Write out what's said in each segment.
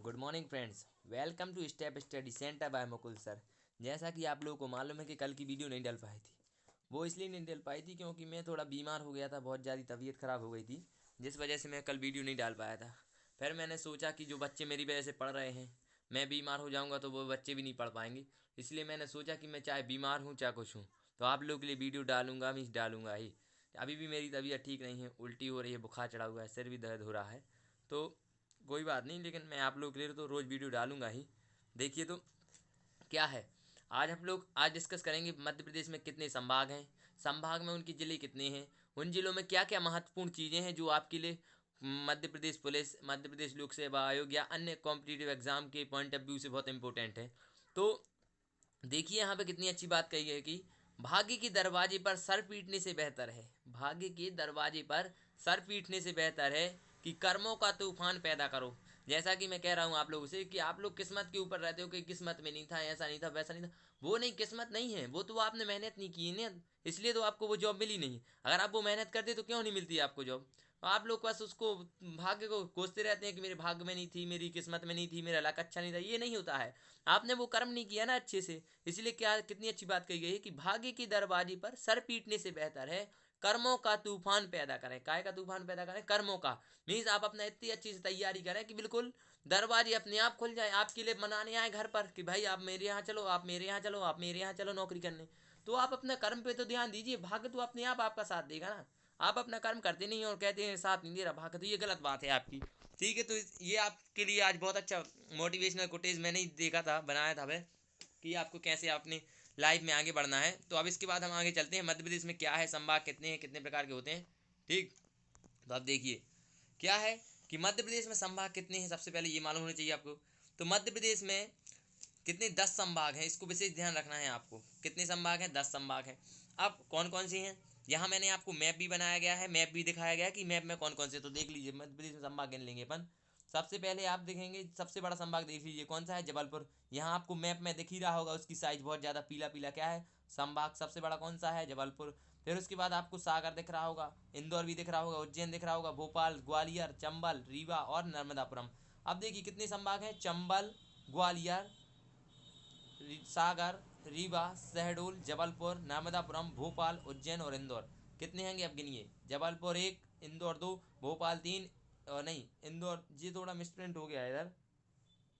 Good morning friends, welcome to step study centre by Mukul sir. जैसा कि आप लोगों को मालूम है कि कल की वीडियो नहीं डल पाई थी। वो इसलिए नहीं डल पाई थी क्योंकि मैं थोड़ा बीमार हो गया था, बहुत ज़्यादा तबीयत ख़राब हो गई थी, जिस वजह से मैं कल वीडियो नहीं डाल पाया था। फिर मैंने सोचा कि जो बच्चे मेरी वजह से पढ़ रहे हैं, मैं बीमार हो जाऊँगा तो वो बच्चे भी नहीं पढ़ पाएंगे। इसलिए मैंने सोचा कि मैं चाहे बीमार हूँ चाहे कुछ हूँ, तो आप लोगों के लिए वीडियो डालूंगा, मैं डालूंगा ही। अभी भी मेरी तबीयत ठीक नहीं है, उल्टी हो रही है, बुखार चढ़ा हुआ है, सिर भी दर्द हो रहा है। तो कोई बात नहीं, लेकिन मैं आप लोगों के लिए तो रोज़ वीडियो डालूंगा ही। देखिए तो क्या है, आज डिस्कस करेंगे मध्य प्रदेश में कितने संभाग हैं, संभाग में उनके ज़िले कितने हैं, उन ज़िलों में क्या क्या महत्वपूर्ण चीज़ें हैं जो आपके लिए मध्य प्रदेश पुलिस, मध्य प्रदेश लोक सेवा आयोग या अन्य कॉम्पिटिटिव एग्जाम के पॉइंट ऑफ व्यू से बहुत इंपॉर्टेंट है। तो देखिए यहाँ पे कितनी अच्छी बात कही है कि भाग्य के दरवाजे पर सर पीटने से बेहतर है, भाग्य के दरवाजे पर सर पीटने से बेहतर है कि कर्मों का तूफान पैदा करो। जैसा कि मैं कह रहा हूँ आप लोगों से कि आप लोग किस्मत के ऊपर रहते हो कि किस्मत में नहीं था, ऐसा नहीं था, वैसा नहीं था। वो नहीं, किस्मत नहीं है, वो तो आपने मेहनत नहीं की है ना, इसलिए तो आपको वो जॉब मिली नहीं। अगर आप वो मेहनत करते तो क्यों नहीं मिलती आपको जॉब। आप लोग बस उसको भाग्य को कोसते रहते हैं कि मेरे भाग्य में नहीं थी, मेरी किस्मत में नहीं थी, मेरा लक अच्छा नहीं था। ये नहीं होता है, आपने वो कर्म नहीं किया ना अच्छे से। इसलिए क्या कितनी अच्छी बात कही गई है कि भाग्य की दरवाजे पर सर पीटने से बेहतर है कर्मों का तूफान पैदा करें। काय का तूफान पैदा करें? कर्मों का। मीन्स आप अपना इतनी अच्छी से तैयारी करें कि बिल्कुल दरवाजे अपने आप खुल जाए, आपके लिए मनाने आए घर पर कि भाई आप मेरे यहाँ चलो, आप मेरे यहाँ चलो, आप मेरे यहाँ चलो नौकरी करने। तो आप अपने कर्म पे तो ध्यान दीजिए, भाग्य तो अपने आप आपका साथ देगा ना। आप अपना कर्म करते नहीं और कहते हैं साथ नहीं दे रहा भाग्य, तो ये गलत बात है आपकी। ठीक है, तो ये आपके लिए आज बहुत अच्छा मोटिवेशनल कोटेज मैंने ही देखा था, बनाया था वह, कि आपको कैसे अपनी लाइफ में आगे बढ़ना है। तो अब इसके बाद हम आगे चलते हैं, मध्य प्रदेश में क्या है, संभाग कितने हैं, कितने प्रकार के होते हैं। ठीक, तो अब देखिए क्या है कि मध्य प्रदेश में संभाग कितने हैं, सबसे पहले ये मालूम होना चाहिए आपको। तो मध्य प्रदेश में कितने 10 संभाग हैं, इसको विशेष ध्यान रखना है आपको। कितने संभाग हैं? 10 संभाग हैं। अब कौन कौन से हैं, यहाँ मैंने आपको मैप भी बनाया गया है, मैप भी दिखाया गया है कि मैप में कौन कौन से। तो देख लीजिए, मध्य प्रदेश में संभाग गिन लेंगे अपन। सबसे पहले आप देखेंगे सबसे बड़ा संभाग देख लीजिए कौन सा है, जबलपुर। यहाँ आपको मैप में दिख ही रहा होगा, उसकी साइज बहुत ज़्यादा पीला पीला क्या है, संभाग सबसे बड़ा कौन सा है, जबलपुर। फिर उसके बाद आपको सागर दिख रहा होगा, इंदौर भी दिख रहा होगा, उज्जैन दिख रहा होगा, भोपाल, ग्वालियर, चंबल, रीवा और नर्मदापुरम। अब देखिए कितने संभाग हैं, चंबल, ग्वालियर, सागर, रीवा, शहडोल, जबलपुर, नर्मदापुरम, भोपाल, उज्जैन और इंदौर। कितने होंगे अब गिनिए। जबलपुर 1, इंदौर 2, भोपाल 3, और नहीं इंदौर, ये थोड़ा मिसप्रिंट हो गया है इधर,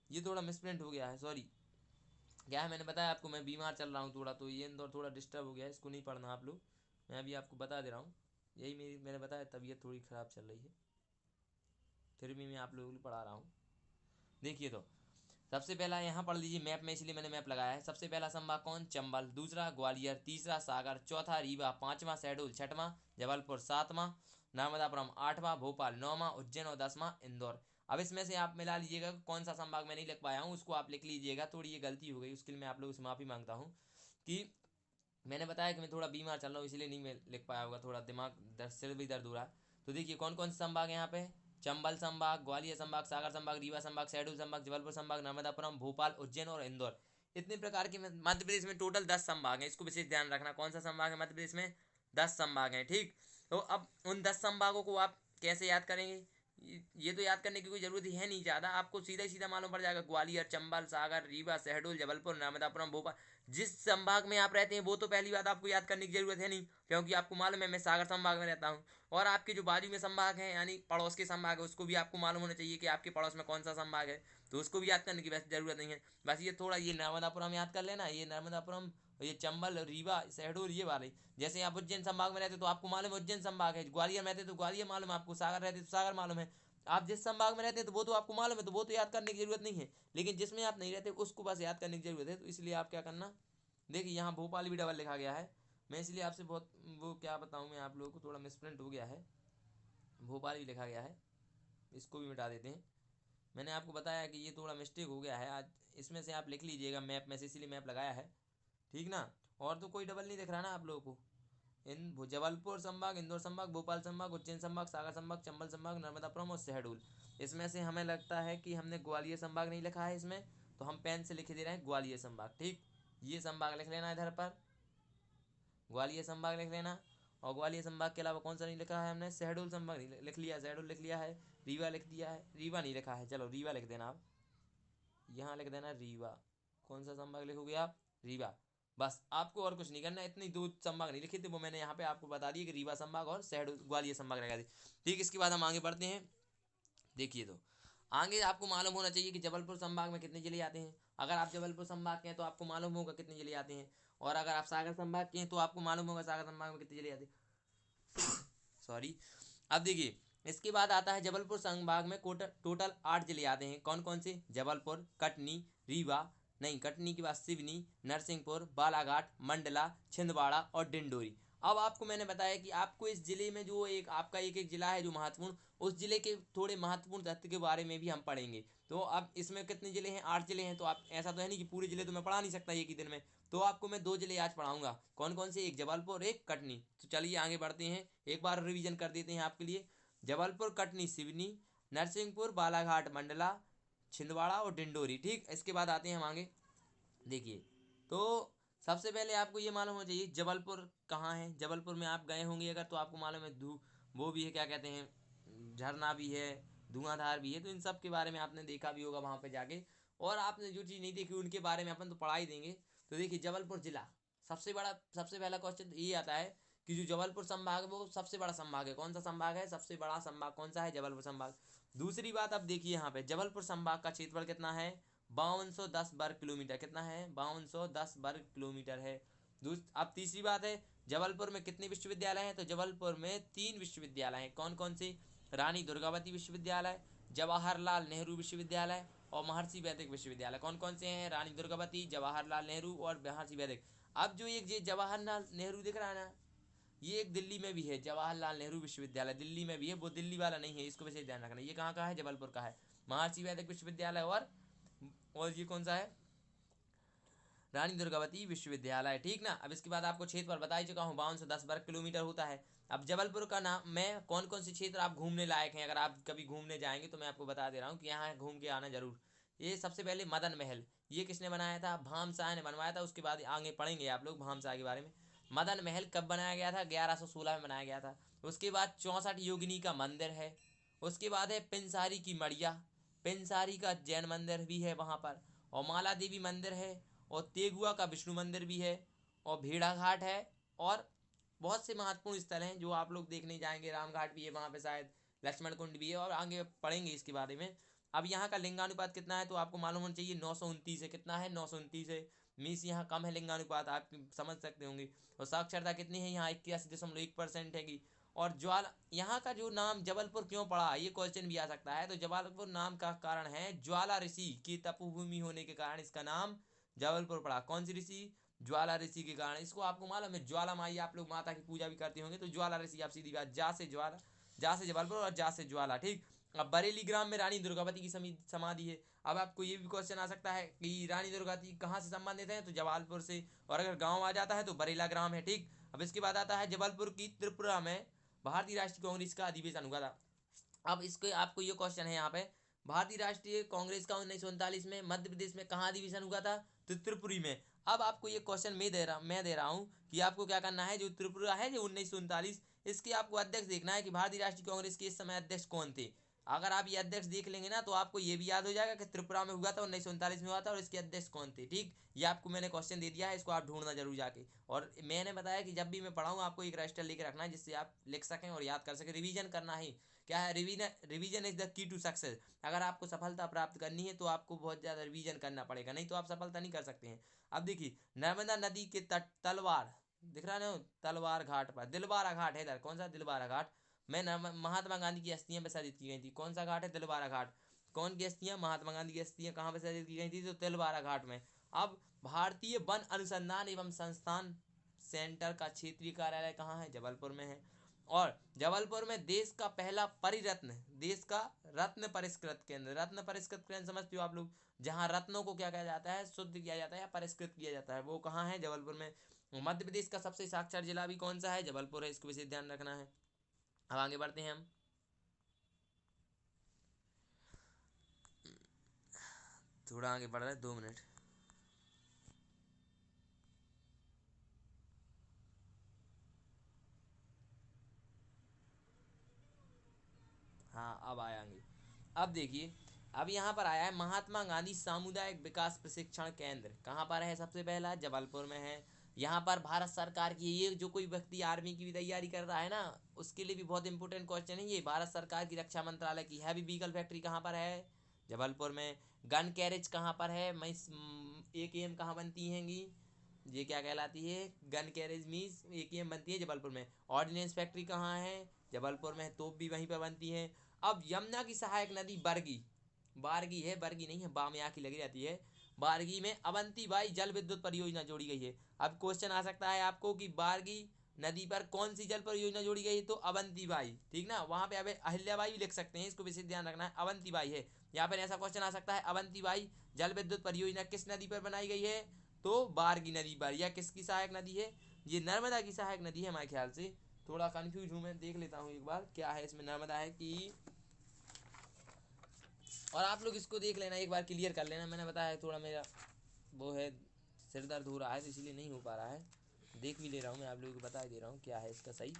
ये थोड़ा मिसप्रिंट हो गया है, सॉरी। क्या है, मैंने बताया आपको मैं बीमार चल रहा हूँ थोड़ा, तो ये इंदौर थोड़ा डिस्टर्ब हो गया है, इसको नहीं पढ़ना आप लोग। मैं अभी आपको बता दे रहा हूँ, यही मैंने बताया तबीयत थोड़ी ख़राब चल रही है, फिर भी मैं आप लोगों को पढ़ा रहा हूँ। देखिए तो सबसे पहला यहाँ पढ़ लीजिए मैप में, इसलिए मैंने मैप लगाया है। सबसे पहला संभाग कौन, चंबल। दूसरा ग्वालियर, तीसरा सागर, चौथा रीवा, पांचवा शहडोल, छठवां जबलपुर, सातवां नर्मदापुरम, आठवां भोपाल, नौवां उज्जैन और दसवां इंदौर। अब इसमें से आप मिला लीजिएगा कौन सा संभाग मैं नहीं लिख पाया हूँ, उसको आप लिख लीजिएगा। थोड़ी ये गलती हो गई, उसके लिए मैं आप लोगों से माफ़ी मांगता हूँ कि मैंने बताया कि मैं थोड़ा बीमार चल रहा हूँ, इसलिए नहीं मैं लिख पाया होगा, थोड़ा दिमाग दर्द, सिर भी दर्द हो रहा है। तो देखिए कौन कौन से संभाग यहाँ पे, चंबल संभाग, ग्वालियर संभाग, सागर संभाग, रीवा संभाग, शहडोल संभाग, जबलपुर संभाग, नर्मदापुरम, भोपाल, उज्जैन और इंदौर। इतने प्रकार के मध्य प्रदेश में टोटल 10 संभाग हैं, इसको विशेष ध्यान रखना। कौन सा संभाग है मध्य प्रदेश में, 10 संभाग हैं। ठीक, तो अब उन 10 संभागों को आप कैसे याद करेंगे, ये तो याद करने की कोई ज़रूरत ही है नहीं ज़्यादा, आपको सीधा ही सीधा मालूम पड़ जाएगा। ग्वालियर, चंबल, सागर, रीवा, शहडोल, जबलपुर, नर्मदापुरम, भोपाल। जिस संभाग में आप रहते हैं वो तो पहली बात आपको याद करने की जरूरत है नहीं, क्योंकि आपको मालूम है मैं सागर संभाग में रहता हूँ। और आपके जो बाजू में संभाग है यानी पड़ोस के संभाग है, उसको भी आपको मालूम होना चाहिए कि आपके पड़ोस में कौन सा संभाग है, तो उसको भी याद करने की वैसे जरूरत नहीं है। बस ये थोड़ा ये नर्मदापुरम याद कर लेना, ये नर्मदापुरम, ये चंबल, रीवा, शहडोल, ये वाले। जैसे आप उज्जैन संभाग में रहते तो आपको मालूम है उज्जैन संभाग है, ग्वालियर में रहते तो ग्वालियर मालूम है आपको, सागर रहते तो सागर मालूम है। आप जिस संभाग में रहते हैं तो वो तो आपको मालूम है, तो वो तो याद करने की जरूरत नहीं है। लेकिन जिसमें आप नहीं रहते उसको बस याद करने की जरूरत है, तो इसलिए आप क्या करना, देखिए यहाँ भोपाल भी डबल लिखा गया है। मैं इसलिए आपसे बहुत वो क्या बताऊँ, मैं आप लोगों को थोड़ा मिसप्रिंट हो गया है, भोपाल भी लिखा गया है, इसको भी मिटा देते हैं। मैंने आपको बताया कि ये थोड़ा मिस्टेक हो गया है आज, इसमें से आप लिख लीजिएगा मैप में से, इसीलिए मैप लगाया है। ठीक ना, और तो कोई डबल नहीं दिख रहा ना आप लोगों को। इन जबलपुर संभाग, इंदौर संभाग, भोपाल संभाग, उज्जैन संभाग, सागर संभाग, चंबल संभाग, नर्मदापुरम और शहडोल। इसमें से हमें लगता है कि हमने ग्वालियर संभाग नहीं लिखा है इसमें, तो हम पेन से लिख दे रहे हैं ग्वालियर संभाग। ठीक, ये संभाग लिख लेना इधर पर, ग्वालियर संभाग लिख लेना। और ग्वालियर संभाग के अलावा कौन सा नहीं लिखा है हमने, शहडोल संभाग नहीं लिख लिया, शहडोल लिख लिया है, रीवा लिख दिया है, रीवा नहीं लिखा है, चलो रीवा लिख देना आप। यहाँ लिख देना रीवा। कौन सा संभाग लिखोगे आप? रीवा। बस आपको और कुछ नहीं करना, इतनी दो संभाग नहीं लिखे थे वो मैंने यहाँ पे आपको बता दिया कि रीवा संभाग और शहडोल ग्वालियर संभाग लगा दी। ठीक, इसके बाद हम आगे बढ़ते हैं। देखिए तो आगे आपको मालूम होना चाहिए कि जबलपुर संभाग में कितने जिले आते हैं। अगर आप जबलपुर संभाग के हैं तो आपको मालूम होगा कितने जिले आते हैं, और अगर आप सागर संभाग के हैं तो आपको मालूम होगा सागर संभाग में कितने जिले आते हैं। सॉरी। अब देखिए इसके बाद आता है जबलपुर संभाग में टोटल 8 जिले आते हैं। कौन कौन से? जबलपुर, कटनी, रीवा, नहीं कटनी के बाद सिवनी, नरसिंहपुर, बालाघाट, मंडला, छिंदवाड़ा और डिंडोरी। अब आपको मैंने बताया कि आपको इस जिले में जो एक आपका एक एक जिला है जो महत्वपूर्ण, उस जिले के थोड़े महत्वपूर्ण तथ्य के बारे में भी हम पढ़ेंगे। तो अब इसमें कितने जिले हैं? 8 जिले हैं। तो आप ऐसा तो है नहीं कि पूरे जिले तो मैं पढ़ा नहीं सकता एक ही दिन में, तो आपको मैं 2 जिले आज पढ़ाऊंगा। कौन कौन से? एक जबलपुर, एक कटनी। तो चलिए आगे बढ़ते हैं, एक बार रिवीजन कर देते हैं आपके लिए। जबलपुर, कटनी, सिवनी, नरसिंहपुर, बालाघाट, मंडला, छिंदवाड़ा और डिंडोरी। ठीक, इसके बाद आते हैं हम आगे। देखिए तो सबसे पहले आपको ये मालूम होना चाहिए जबलपुर कहाँ है। जबलपुर में आप गए होंगे अगर, तो आपको मालूम है वो भी है, क्या कहते हैं, झरना भी है, धुआंधार भी है। तो इन सब के बारे में आपने देखा भी होगा वहाँ पे जाके, और आपने जो चीज़ नहीं देखी उनके बारे में अपन तो पढ़ा ही देंगे। तो देखिए जबलपुर जिला सबसे पहला क्वेश्चन ये आता है कि जो जबलपुर संभाग है वो सबसे बड़ा संभाग है। कौन सा संभाग है? सबसे बड़ा संभाग कौन सा है? जबलपुर संभाग। दूसरी बात अब देखिए यहाँ पे जबलपुर संभाग का क्षेत्रफल कितना है? 5210 वर्ग किलोमीटर। कितना है? 5210 वर्ग किलोमीटर है। अब तीसरी बात है जबलपुर में कितने विश्वविद्यालय हैं? तो जबलपुर में 3 विश्वविद्यालय हैं। कौन कौन से? रानी दुर्गावती विश्वविद्यालय, जवाहरलाल नेहरू विश्वविद्यालय और महर्षि वैदिक विश्वविद्यालय। कौन कौन से हैं? रानी दुर्गावती, जवाहरलाल नेहरू और महर्षि वैदिक। अब जो एक ये जवाहरलाल नेहरू दिख रहा है ना, ये एक दिल्ली में भी है, जवाहरलाल नेहरू विश्वविद्यालय दिल्ली में भी है, वो दिल्ली वाला नहीं है, इसको वैसे ध्यान रखना। ये कहाँ का है? जबलपुर का है। महर्षि वैदिक विश्वविद्यालय और ये कौन सा है? रानी दुर्गावती विश्वविद्यालय। ठीक ना। अब इसके बाद आपको क्षेत्रफल बता ही चुका हूँ, 5210 वर्ग किलोमीटर होता है। अब जबलपुर का नाम में कौन कौन से क्षेत्र आप घूमने लायक हैं, अगर आप कभी घूमने जाएंगे तो मैं आपको बता दे रहा हूँ कि यहाँ घूम के आना जरूर। ये सबसे पहले मदन महल, ये किसने बनाया था? भामशाह ने बनवाया था। उसके बाद आगे पढ़ेंगे आप लोग भामशाह के बारे में। मदन महल कब बनाया गया था? 1116 में बनाया गया था। उसके बाद 64 योगिनी का मंदिर है। उसके बाद है पिनसारी की मड़िया, पिनसारी का जैन मंदिर भी है वहाँ पर, और माला देवी मंदिर है, और तेगुआ का विष्णु मंदिर भी है, और भेड़ा घाट है, और बहुत से महत्वपूर्ण स्थल हैं जो आप लोग देखने जाएंगे। राम घाट भी है वहाँ पे शायद, लक्ष्मण कुंड भी है, और आगे पढ़ेंगे इसके बारे में। अब यहाँ का लिंगानुपात कितना है? तो आपको मालूम होना चाहिए 929 है। कितना है? 929 है। मीन्स यहाँ कम है लिंगानुपात, आप समझ सकते होंगे। और साक्षरता कितनी है यहाँ? 81.1% है। और ज्वाला, यहाँ का जो नाम जबलपुर क्यों पड़ा, ये क्वेश्चन भी आ सकता है। तो जबलपुर नाम का कारण है ज्वाला ऋषि की तपोभूमि होने के कारण इसका नाम जबलपुर पड़ा। कौन सी ऋषि? ज्वाला ऋषि के कारण। इसको आपको मालूम है ज्वाला माई, आप लोग माता की पूजा भी करते होंगे, तो ज्वाला ऋषि। आप सीधी बात, जा से ज्वाला, जा से जबलपुर और जा से ज्वाला। ठीक। अब बरेली ग्राम में रानी दुर्गावती की समाधि है। अब आपको ये भी क्वेश्चन आ सकता है कि रानी दुर्गावती कहाँ से संबंधित है? तो जबलपुर से, और अगर गांव आ जाता है तो बरेला ग्राम है। ठीक। अब इसके बाद आता है जबलपुर की त्रिपुरा में भारतीय राष्ट्रीय कांग्रेस का अधिवेशन हुआ था। अब इसके आपको ये क्वेश्चन है यहाँ पे, भारतीय राष्ट्रीय कांग्रेस का 1939 में मध्य प्रदेश में कहाँ अधिवेशन हुआ था? तो त्रिपुरी में। अब आपको ये क्वेश्चन मैं दे रहा हूँ कि आपको क्या करना है, जो त्रिपुरा है जो 1939, इसके आपको अध्यक्ष देखना है कि भारतीय राष्ट्रीय कांग्रेस के इस समय अध्यक्ष कौन थे। अगर आप ये अध्यक्ष देख लेंगे ना तो आपको ये भी याद हो जाएगा कि त्रिपुरा में हुआ था, 1939 में हुआ था, और इसके अध्यक्ष कौन थे। ठीक, ये आपको मैंने क्वेश्चन दे दिया है, इसको आप ढूंढना जरूर जाके। और मैंने बताया कि जब भी मैं पढ़ाऊँ आपको एक रजिस्टर लेके रखना है जिससे आप लिख सकें और याद कर सकें। रिवीजन करना ही क्या है, revision is the key to success. अगर आपको सफलता प्राप्त करनी है तो आपको बहुत ज़्यादा रिवीजन करना पड़ेगा, नहीं तो आप सफलता नहीं कर सकते हैं। अब देखिए नर्मदा नदी के तट तलवार दिख रहा है ना, तलवार घाट पर दिलवारा घाट है इधर। कौन सा? दिलवारा घाट में महात्मा गांधी की अस्थियां विसर्जित की गई थी। कौन सा घाट है? दिलवारा घाट। कौन की अस्थियां? महात्मा गांधी की अस्थियां कहाँ विसर्जित की गई थी? तो दिलवारा घाट में। अब भारतीय वन अनुसंधान एवं संस्थान सेंटर का क्षेत्रीय कार्यालय कहाँ है? जबलपुर में है। और जबलपुर में देश का पहला परिरत्न, देश का रत्न परिष्कृत केंद्र, रत्न परिष्कृत केंद्र समझते हो आप लोग, जहाँ रत्नों को क्या किया जाता है? शुद्ध किया जाता है या परिष्कृत किया जाता है, वो कहाँ है? जबलपुर में। मध्य प्रदेश का सबसे साक्षर जिला भी कौन सा है? जबलपुर है, इसको विशेष ध्यान रखना है। अब आगे बढ़ते हैं हम। थोड़ा आगे बढ़ रहे हैं, 2 मिनट। हाँ अब आएंगे। अब देखिए अब यहाँ पर आया है महात्मा गांधी सामुदायिक विकास प्रशिक्षण केंद्र, कहाँ पर है? सबसे पहला जबलपुर में है। यहाँ पर भारत सरकार की, ये जो कोई व्यक्ति आर्मी की भी तैयारी कर रहा है ना, उसके लिए भी बहुत इंपॉर्टेंट क्वेश्चन है ये। भारत सरकार की रक्षा मंत्रालय की हैवी व्हीकल फैक्ट्री कहाँ पर है? जबलपुर में। गन कैरेज कहाँ पर है? मैं AKM कहाँ बनती हैंगी? ये क्या कहलाती है? गन कैरेज मीन्स AKM बनती है जबलपुर में। ऑर्डिनेंस फैक्ट्री कहाँ है? जबलपुर में। तोप भी वहीं पर बनती है। अब यमुना की सहायक नदी बरगी, बारगी है, बरगी नहीं है, बा में आखी लगी रहती है। बारगी में अवंतीबाई जल विद्युत परियोजना जोड़ी गई है। अब क्वेश्चन आ सकता है आपको कि बारगी नदी पर कौन सी जल परियोजना जोड़ी गई है? तो अवंतीबाई, ठीक ना। वहां पे अब अहिल्याबाई भी लिख सकते हैं, इसको विशेष ध्यान रखना है, अवंतीबाई है। यहाँ पर ऐसा क्वेश्चन आ सकता है, अवंतीबाई जल विद्युत परियोजना किस नदी पर बनाई गई है? तो बारगी नदी पर। यह किसकी सहायक नदी है? ये नर्मदा की सहायक नदी है हमारे ख्याल से। थोड़ा कंफ्यूज हूँ मैं, देख लेता हूँ एक बार क्या है इसमें। नर्मदा है कि, और आप लोग इसको देख लेना एक बार, क्लियर कर लेना। मैंने बताया थोड़ा मेरा वो है, सिर दर्द हो रहा है तो इसीलिए नहीं हो पा रहा है। देख भी ले रहा हूँ मैं, आप लोगों को बता दे रहा हूँ क्या है इसका सही।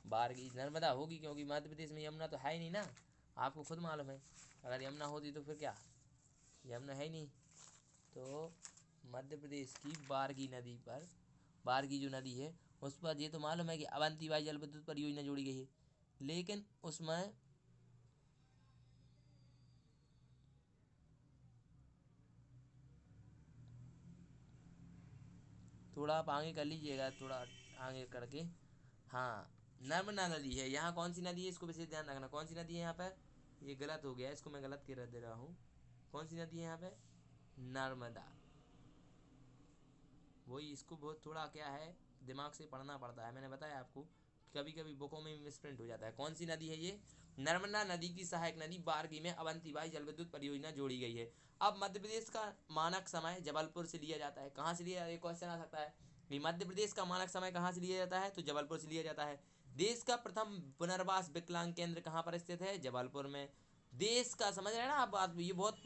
बारगी नर्मदा होगी, क्योंकि मध्य प्रदेश में यमुना तो है ही नहीं ना, आपको खुद मालूम है। अगर यमुना होती तो फिर क्या, यमुना है ही नहीं। तो मध्य प्रदेश की बारगी नदी पर, बारगी जो नदी है उस पर ये तो मालूम है कि अवंतीबाई जल विद्युत परियोजना जोड़ी गई है, लेकिन उसमें थोड़ा आप आगे कर लीजिएगा, थोड़ा आगे करके। हाँ, नर्मदा नदी है। यहाँ कौन सी नदी है इसको विशेष ध्यान रखना, कौन सी नदी है यहाँ पर? ये गलत हो गया, इसको मैं गलत कह दे रहा हूँ। कौन सी नदी है यहाँ पे? नर्मदा। वही, इसको बहुत थोड़ा क्या है, दिमाग से पढ़ना पड़ता है। मैंने बताया आपको, कभी कभी बुकों में मिसप्रिंट हो जाता है। कौन सी नदी है ये? नर्मदा नदी की सहायक नदी बारगी में अवंतीबाई जल विद्युत परियोजना जोड़ी गई है। अब मध्य प्रदेश का मानक समय जबलपुर से लिया जाता है। कहाँ से लिया? ये क्वेश्चन आ सकता है कि मध्य प्रदेश का मानक समय कहाँ से लिया जाता है? तो जबलपुर से लिया जाता है। देश का प्रथम पुनर्वास विकलांग केंद्र कहाँ पर स्थित है? जबलपुर में। देश का, समझ रहे हैं ना आप बात, ये बहुत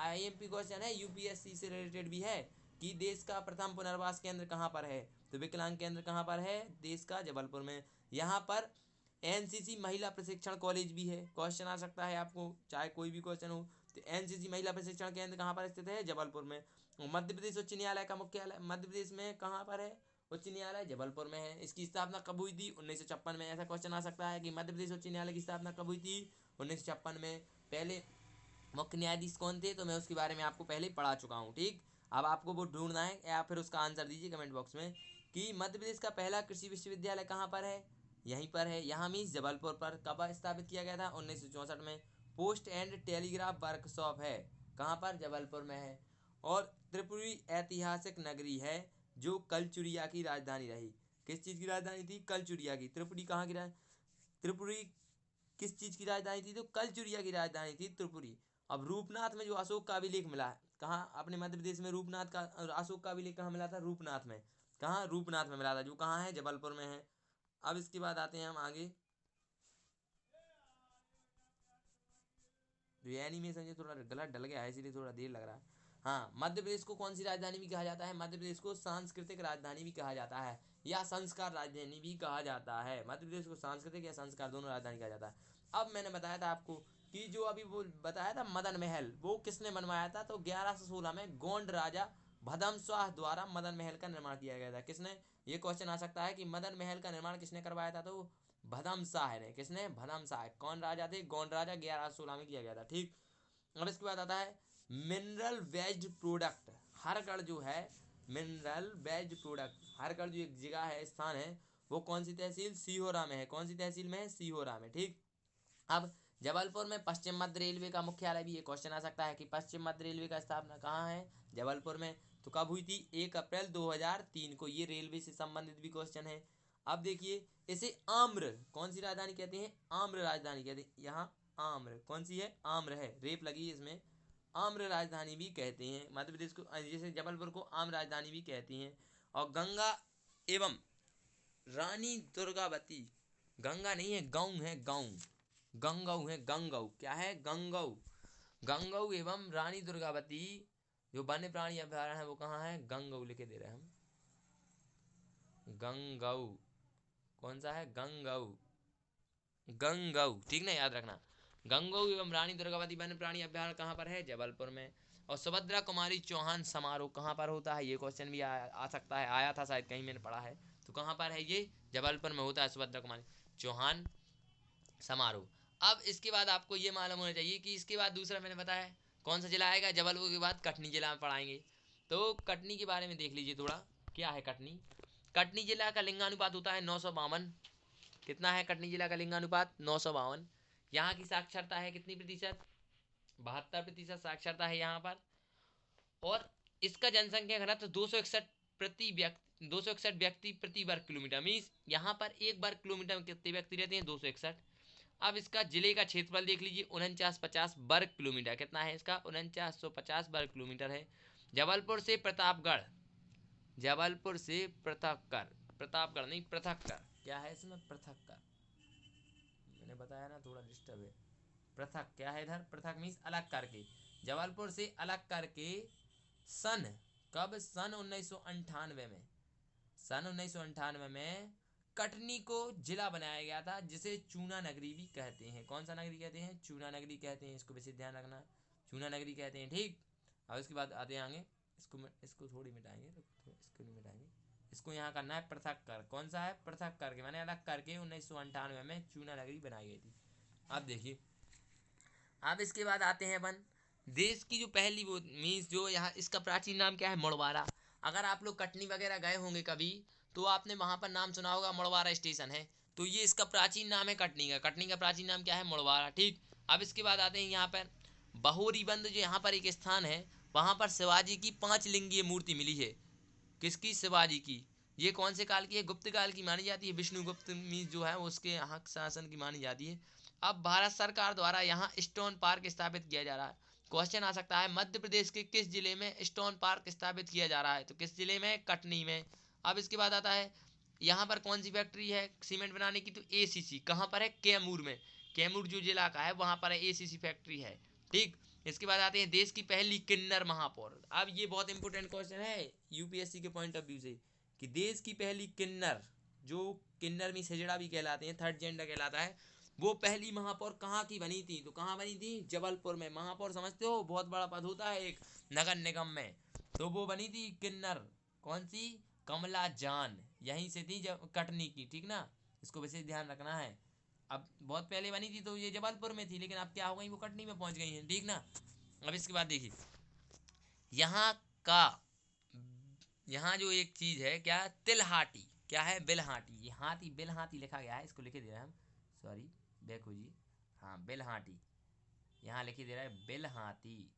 IMP क्वेश्चन है, UPSC से रिलेटेड भी है कि देश का प्रथम पुनर्वास केंद्र कहाँ पर है? तो विकलांग केंद्र कहाँ पर है देश का? जबलपुर में। यहाँ पर NCC महिला प्रशिक्षण कॉलेज भी है। क्वेश्चन आ सकता है आपको, चाहे कोई भी क्वेश्चन हो। तो NCC महिला प्रशिक्षण केंद्र कहाँ पर स्थित है? जबलपुर में। मध्य प्रदेश उच्च न्यायालय का मुख्यालय मध्य प्रदेश में कहाँ पर है? उच्च न्यायालय जबलपुर में है। इसकी स्थापना कब हुई थी? 1956 में। ऐसा क्वेश्चन आ सकता है कि मध्य प्रदेश उच्च न्यायालय की स्थापना कब हुई थी? 1956 में। पहले मुख्य न्यायाधीश कौन थे? तो मैं उसके बारे में आपको पहले ही पढ़ा चुका हूँ, ठीक। अब आपको वो ढूंढना है, या फिर उसका आंसर दीजिए कमेंट बॉक्स में कि मध्य प्रदेश का पहला कृषि विश्वविद्यालय कहाँ पर है? यहीं पर है, यहाँ मीन्स जबलपुर पर। कब स्थापित किया गया था? 1964 में। पोस्ट एंड टेलीग्राफ वर्कशॉप है, कहाँ पर? जबलपुर में है। और त्रिपुरी ऐतिहासिक नगरी है जो कलचुरिया की राजधानी रही। किस चीज़ की राजधानी थी? कलचुरिया की। त्रिपुरी कहाँ की त्रिपुरी किस चीज की राजधानी थी? तो कलचुरिया की राजधानी थी त्रिपुरी। अब रूपनाथ में जो अशोक का अभिलेख मिला है, कहाँ? अपने मध्य प्रदेश में रूपनाथ का, अशोक का अभिलेख कहाँ मिला था? रूपनाथ में। कहाँ? रूपनाथ में मिला था, जो कहाँ है? जबलपुर में है। अब इसके बाद आते हैं हम आगे। जो एनिमेशन ये थोड़ा गलत डल गया है, इसीलिए थोड़ा देर लग रहा है। हाँ, मध्य प्रदेश को कौन सी राजधानी भी कहा जाता है? मध्य प्रदेश को सांस्कृतिक राजधानी भी कहा जाता है, या संस्कार राजधानी भी कहा जाता है। मध्य प्रदेश को सांस्कृतिक या संस्कार दोनों राजधानी कहा जाता है। अब मैंने बताया था आपको कि जो अभी वो बताया था मदन महल, वो किसने बनवाया था? तो 1116 में गोंड राजा भदम शाह द्वारा मदन महल का निर्माण किया गया था। किसने? ये क्वेश्चन आ सकता है कि मदन महल का निर्माण किसने करवाया था? तो भदम शाह ने। किसने? भदम शाह। कौन राजा थे? गोंड राजा। 1116 में किया गया था, ठीक। और इसके बाद आता है मिनरल वेज प्रोडक्ट। हरगढ़ जो है, मिनरल वेज प्रोडक्ट, हरगढ़ जो एक जगह है, स्थान है, वो कौन सी तहसील? सीहोरा में है। कौन सी तहसील में है? सीहोरा में, ठीक। अब जबलपुर में पश्चिम मध्य रेलवे का मुख्यालय भी, ये क्वेश्चन आ सकता है कि पश्चिम मध्य रेलवे का स्थापना कहाँ है? जबलपुर में। तो कब हुई थी? 1 अप्रैल 2003 को। ये रेलवे से संबंधित भी क्वेश्चन है। अब देखिए, इसे आम्र कौन सी राजधानी कहते हैं? आम्र राजधानी कहते हैं। यहाँ आम्र कौन सी है? आम्र है, रेप लगी है इसमें। आम्र राजधानी भी कहते हैं मध्य प्रदेश को, जैसे जबलपुर को आम्र राजधानी भी कहती हैं। और गंगा एवं रानी दुर्गावती, गंगा नहीं है, गाँव है, गाँव। गंगऊ है, गंगऊ। क्या है? गंगऊ। गंगऊ एवं रानी दुर्गावती जो वन्य प्राणी अभ्यारण्य है, वो कहाँ है? गंगऊ लिखे दे रहे हैं हम। गंगऊ कौन सा है? गंगऊ, गंगऊ, ठीक ना, याद रखना। गंगोत्री एवं रानी दुर्गावती वन्य प्राणी अभ्यारण्य कहाँ पर है? जबलपुर में। और सुभद्रा कुमारी चौहान समारोह कहाँ पर होता है? ये क्वेश्चन भी आ सकता है, आया था शायद कहीं मैंने पढ़ा है। तो कहाँ पर है ये? जबलपुर में होता है सुभद्रा कुमारी चौहान समारोह। अब इसके बाद आपको ये मालूम होना चाहिए कि इसके बाद दूसरा मैंने बताया कौन सा जिला आएगा? जबलपुर के बाद कटनी जिला में पढ़ाएंगे। तो कटनी के बारे में देख लीजिए थोड़ा, क्या है कटनी। कटनी जिला का लिंगानुपात होता है 952। कितना है कटनी जिला का लिंगानुपात? 952। यहाँ की साक्षरता है कितनी प्रतिशत? 72% साक्षरता है यहाँ पर। और इसका जनसंख्या घनत्व 261 व्यक्ति प्रति वर्ग किलोमीटर, मीन्स यहाँ पर 1 वर्ग किलोमीटर में कितने व्यक्ति रहते हैं? 261। अब इसका जिले का क्षेत्रफल देख लीजिए, 4950 वर्ग किलोमीटर। कितना है इसका? 4950 वर्ग किलोमीटर है। जबलपुर से प्रतापगढ़, प्रतापगढ़ नहीं पृथकगढ़, क्या है इसमें? पृथकगढ़, मैंने बताया ना थोड़ा डिस्टर्ब है। पृथक क्या है इधर? पृथक मीन्स अलग करके। जबलपुर से अलग करके सन, कब? सन 1998 में, सन 1998 में कटनी को जिला बनाया गया था, जिसे चूना नगरी भी कहते हैं। कौन सा नगरी कहते हैं? चूना नगरी कहते हैं। इसको विशेष ध्यान रखना, चूना नगरी कहते हैं, ठीक। और उसके बाद आते हैं आगे, इसको थोड़ी मिटाएंगे, इसको नहीं मिटाएंगे, इसको यहाँ करना है पृथक कर। कौन सा है? पृथक करके, मैंने अलग करके 1998 में चूना नगरी बनाई गई थी। अब देखिए, अब इसके बाद आते हैं अपन देश की जो पहली वो मीन्स जो यहाँ इसका प्राचीन नाम क्या है? मुड़वारा। अगर आप लोग कटनी वगैरह गए होंगे कभी तो आपने वहाँ पर नाम सुना होगा, मुड़वारा स्टेशन है। तो ये इसका प्राचीन नाम है कटनी का। कटनी का प्राचीन नाम क्या है? मुड़वारा, ठीक। अब इसके बाद आते हैं यहाँ पर बहोरीबंद, जो यहाँ पर एक स्थान है, वहाँ पर शिवाजी की 5 लिंगीय मूर्ति मिली है। किसकी? शिवाजी की। ये कौन से काल की है? गुप्त काल की मानी जाती है। विष्णुगुप्त मीन्स जो है उसके यहाँ शासन की मानी जाती है। अब भारत सरकार द्वारा यहाँ स्टोन पार्क स्थापित किया जा रहा है। क्वेश्चन आ सकता है मध्य प्रदेश के किस जिले में स्टोन पार्क स्थापित किया जा रहा है? तो किस जिले में? कटनी में। अब इसके बाद आता है यहाँ पर कौन सी फैक्ट्री है सीमेंट बनाने की? तो एसीसी। कहाँ पर है? कैमूर में। कैमूर जो जिला का है वहाँ पर एसीसी फैक्ट्री है, ठीक। इसके बाद आते हैं देश की पहली किन्नर महापौर। अब ये बहुत इंपॉर्टेंट क्वेश्चन है यूपीएससी के पॉइंट ऑफ व्यू से, कि देश की पहली किन्नर, जो किन्नर में सेजड़ा भी कहलाते हैं, थर्ड जेंडर कहलाता है, वो पहली महापौर कहाँ की बनी थी? तो कहाँ बनी थी? जबलपुर में। महापौर समझते हो? बहुत बड़ा पद होता है एक नगर निगम में। तो वो बनी थी किन्नर, कौन सी? कमला जान, यहीं से थी जब कटनी की, ठीक ना। इसको विशेष ध्यान रखना है। अब बहुत पहले बनी थी तो ये जबलपुर में थी, लेकिन अब क्या हो गई? वो कटनी में पहुंच गई हैं, ठीक ना। अब इसके बाद देखिए यहाँ का, यहाँ जो एक चीज है क्या? तिलहाटी। क्या है? बिलहाटी। ये हाथी बिलहाटी लिखा गया है, इसको लिखे दे रहे हैं हम, सॉरी देखो जी, हाँ बिलहाटी, यहाँ लिखे दे रहा है बिलहाटी।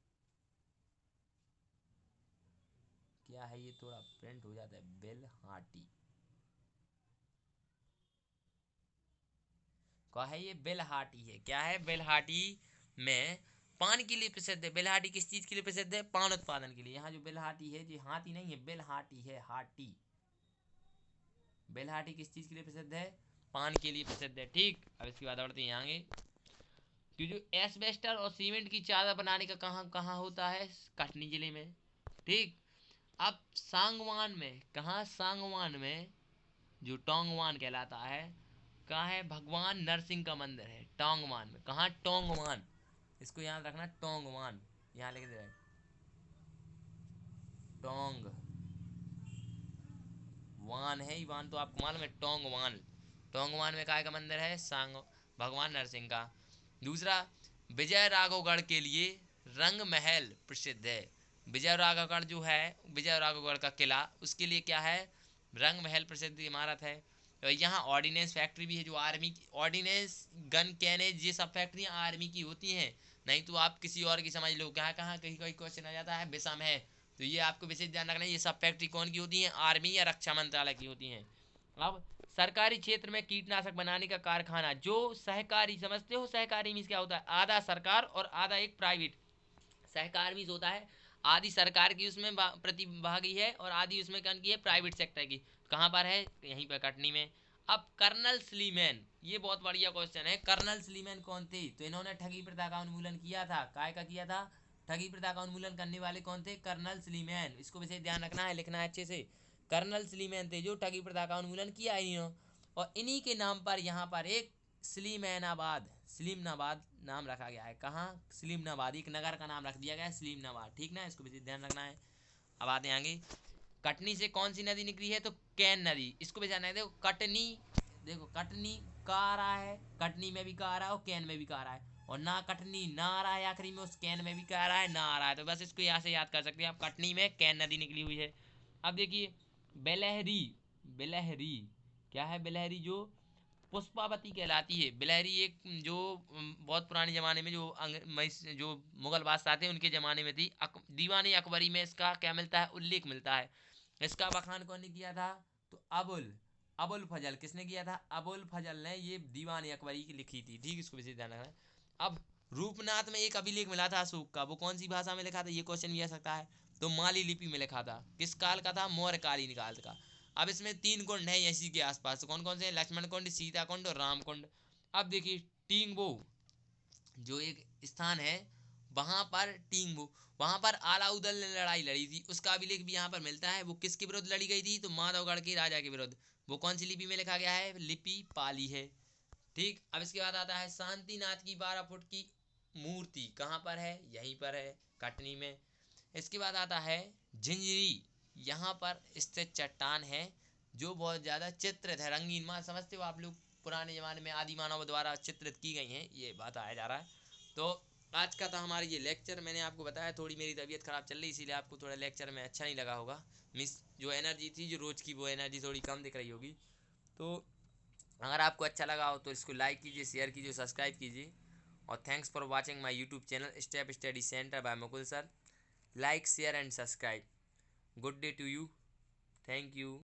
क्या है ये? थोड़ा प्रिंट हो जाता है, बिलहाटी। क्या है ये? बिलहाटी है। क्या है? बिलहाटी में पान के लिए प्रसिद्ध है। बिलहाटी किस चीज के लिए प्रसिद्ध है? पान उत्पादन के लिए। यहाँ जो बिलहाटी है, जी हाथी नहीं है, बिलहाटी है, हाटी। बिलहाटी किस चीज के लिए प्रसिद्ध है? पान के लिए प्रसिद्ध है, ठीक। अब इसके बाद बढ़ते हैं आगे, कि जो एस्बेस्टर और सीमेंट की चादर बनाने का कहाँ कहाँ होता है? कटनी जिले में, ठीक। अब सांगवान में, कहाँ? सांगवान में, जो टोंगवान कहलाता है, कहाँ है? भगवान नरसिंह का मंदिर है टोंगवान में। कहाँ? टोंगवान। इसको याद रखना, टोंगवान, यहाँ लिख दे रहा है टोंग वान है, वान तो आपको मालूम है, टोंगवान। टोंगवान में काय का मंदिर है? सांग भगवान नरसिंह का। दूसरा, विजय राघवगढ़ के लिए रंग महल प्रसिद्ध है। विजय राघवगढ़ जो है, विजय राघवगढ़ का किला, उसके लिए क्या है? रंग महल प्रसिद्ध इमारत है। और यहाँ ऑर्डिनेंस फैक्ट्री भी है, जो आर्मी की, ऑर्डिनेंस गन कैनेज ये सब फैक्ट्रियाँ आर्मी की होती हैं। नहीं तो आप किसी और की समझ लो, कहाँ कहाँ कहीं कहीं क्वेश्चन आ जाता है विषम है। तो ये आपको विशेष ध्यान रखना है, ये सब फैक्ट्री कौन की होती हैं? आर्मी या रक्षा मंत्रालय की होती हैं। अब सरकारी क्षेत्र में कीटनाशक बनाने का कारखाना, जो सहकारी, समझते हो सहकारी मीन्स क्या होता है? आधा सरकार और आधा एक प्राइवेट। सहकार मीन्स होता है आधी सरकार की उसमें प्रतिभागी है और आधी उसमें कौन की है? प्राइवेट सेक्टर की। कहाँ पर है? यहीं पर कटनी में। अब कर्नल स्लीमैन, ये बहुत बढ़िया क्वेश्चन है। कर्नल स्लीमैन कौन थे? तो इन्होंने ठगी प्रथा का उन्मूलन किया था। काय का किया था? ठगी प्रथा का उन्मूलन करने वाले कौन थे? Colonel Sleeman. इसको विशेष ध्यान रखना है, लिखना है अच्छे से। कर्नल स्लीमैन थे जो ठगी प्रथा का उन्मूलन किया इन्होंने। और इन्हीं के नाम पर यहाँ पर एक स्लीमैनाबाद, स्लीमनाबाद नाम रखा गया है। कहाँ? स्लीमनाबाद, एक नगर का नाम रख दिया गया है स्लीमनाबाद, ठीक ना, इसको भी ध्यान रखना है। अब आते हैं आगे। कटनी से कौन सी नदी निकली है? तो कैन नदी, इसको भी ध्यान रखना है। देखो कटनी, देखो कटनी का आ रहा है, कटनी में भी का आ रहा है और कैन में भी का आ रहा है, और ना कटनी ना आ रहा है आखिरी में, उस कैन में भी का आ रहा है ना आ रहा है, तो बस इसको यहाँ से याद कर सकते हैं आप, कटनी में कैन नदी निकली हुई है। अब देखिए बेलहरी, बेलहरी क्या है? बेलहरी जो पुष्पावती कहलाती है। बिलहरी एक जो बहुत पुराने ज़माने में जो जो मुगल बादशाह थे उनके ज़माने में थी। दीवानी अकबरी में इसका क्या मिलता है? उल्लेख मिलता है। इसका बखान कौन ने किया था? तो अबुल अबुल फजल। किसने किया था? अबुल फजल ने ये दीवानी अकबरी की लिखी थी, ठीक, इसको विशेष ध्यान रखना है। अब रूपनाथ में एक अभिलेख मिला था अशोक का, वो कौन सी भाषा में लिखा था? ये क्वेश्चन भी आ सकता है। तो माली लिपि में लिखा था। किस काल का था? मौर्य कालीन काल का। अब इसमें 3 कुंड हैं इसी के आसपास, कौन कौन से हैं? लक्ष्मण कुंड, सीता कुंड और राम कुंड। अब देखिए टींगबो जो एक स्थान है, वहां पर टींगबो, वहां पर आलाउद्दौला ने लड़ाई लड़ी थी, उसका अभिलेख भी यहाँ पर मिलता है। वो किसके विरुद्ध लड़ी गई थी? तो माधवगढ़ के राजा के विरुद्ध। वो कौन सी लिपि में लिखा गया है? लिपि पाली है, ठीक। अब इसके बाद आता है शांतिनाथ की 12 फुट की मूर्ति, कहाँ पर है? यहीं पर है, कटनी में। इसके बाद आता है झिंझरी, यहाँ पर स्थित चट्टान है जो बहुत ज़्यादा चित्रित है, रंगीन, मान समझते हो आप लोग, पुराने ज़माने में आदि मानव द्वारा चित्रित की गई हैं, ये बताया जा रहा है। तो आज का था हमारा ये लेक्चर। मैंने आपको बताया थोड़ी मेरी तबीयत ख़राब चल रही, इसीलिए आपको थोड़ा लेक्चर में अच्छा नहीं लगा होगा। मिस जो एनर्जी थी जो रोज़ की, वो एनर्जी थोड़ी कम दिख रही होगी। तो अगर आपको अच्छा लगा हो तो इसको लाइक कीजिए, शेयर कीजिए, सब्सक्राइब कीजिए। और thanks for watching my YouTube channel step study centre by Mukul sir. Like, share and subscribe. Good day to you. Thank you.